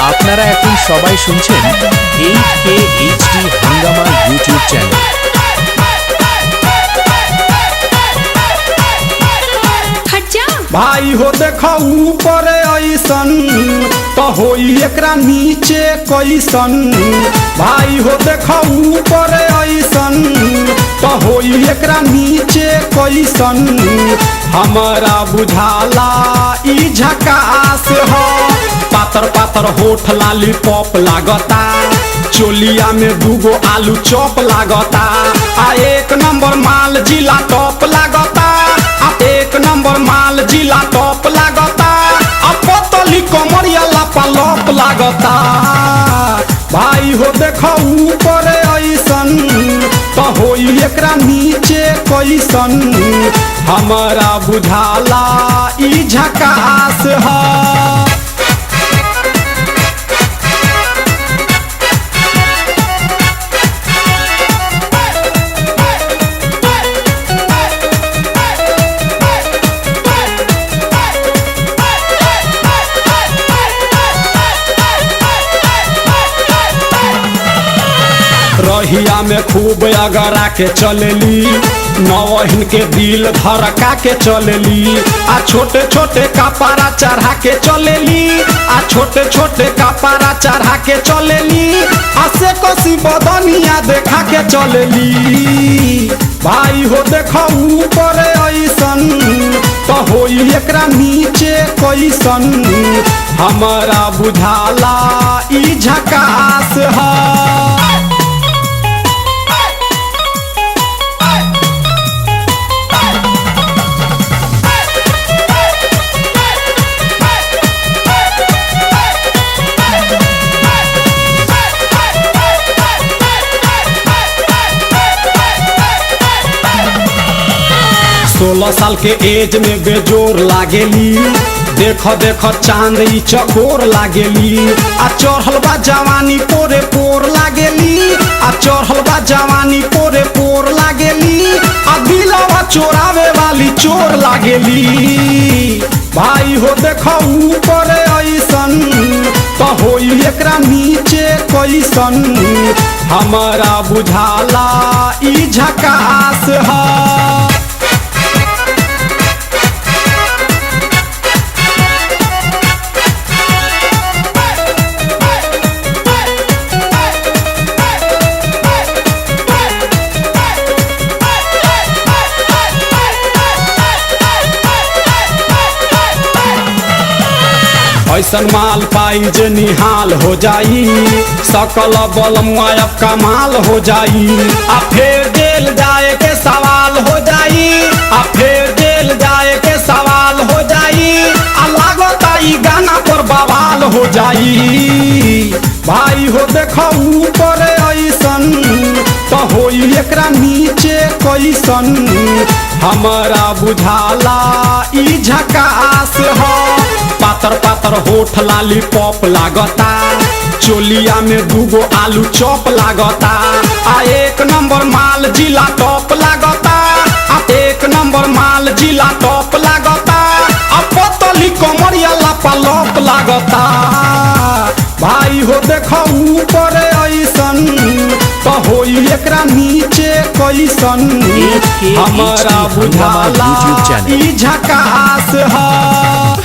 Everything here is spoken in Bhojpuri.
আপনারা এখন সবাই শুনছেন 8K HD হাঙ্গামা ইউটিউব চ্যানেল। भाई हो देखो ऊपर ऐसन तो होई एकरा नीचे कैसन। भाई हो देखो ऊपर ऐसन तो होई एकरा नीचे कैसन। हमारा बुझाला ई झकास हो। पातर पातर होठ लाली पॉप लागता, चोलिया में दूगो आलू चॉप लागता। आ एक नंबर माल जिला टॉप लागता। एक नंबर माल जिला टॉप लागता। पतली कमरिया लापालप लागता। भाई हो देखो ऊपर ऐसन तो होई एकरा नीचे कैसन। हमारा बुझाला ई झकास है। रहिया में खूब अगरा के चलेली, नवहिन के दिल धड़का के चलेली। आ छोटे छोटे कपड़ा चढ़ा के चलेली। आ छोटे छोटे कपड़ा चढ़ा के चलेली। आ से कसी बदनिया देखा के चलेली। भाई हो देखो ऊपर ऐसन तो होई एकरा नीचे कैसन। हमारा बुझाला ई झकास है। सोलह साल के एज में बेजोर लागेली। देखो देखो चांद ई चकोर लागेली। आ चढ़ल बा जवानी पोरे पोर लागेली। आ चढ़ल बा जवानी पोरे पोर लागेली। आ दिलवा चोरावे वाली चोर लागेली। भाई हो देखो ऊपर ऐसन तो होई एकरा नीचे कैसन। हमारा बुझाला ई झकास है। ऐसन माल पाई जे निहाल हो जाई। सकल बलम अब कमाल हो जाई। आ फिर जेल जाए के सवाल हो जाई। आ फिर जेल जाए के सवाल हो जाई। आ लागता ई गाना पर बवाल हो जाई। भाई हो देखो ऊपर ऐसन तो होई एकरा नीचे कैसन। हमारा बुझाला ई झकास है। पातर पातर होठ लाली पॉप लागता, चोलिया में दूगो आलू चॉप लागता। आ एक नंबर माल जिला टॉप लागता। आ एक नंबर माल जिला टॉप लागता। आ पतली कमरिया लापालप लागता। भाई हो देखो ऊपर ऐसन तो होई एकरा नीचे कैसन। हमारा बुझाला ई झकास है।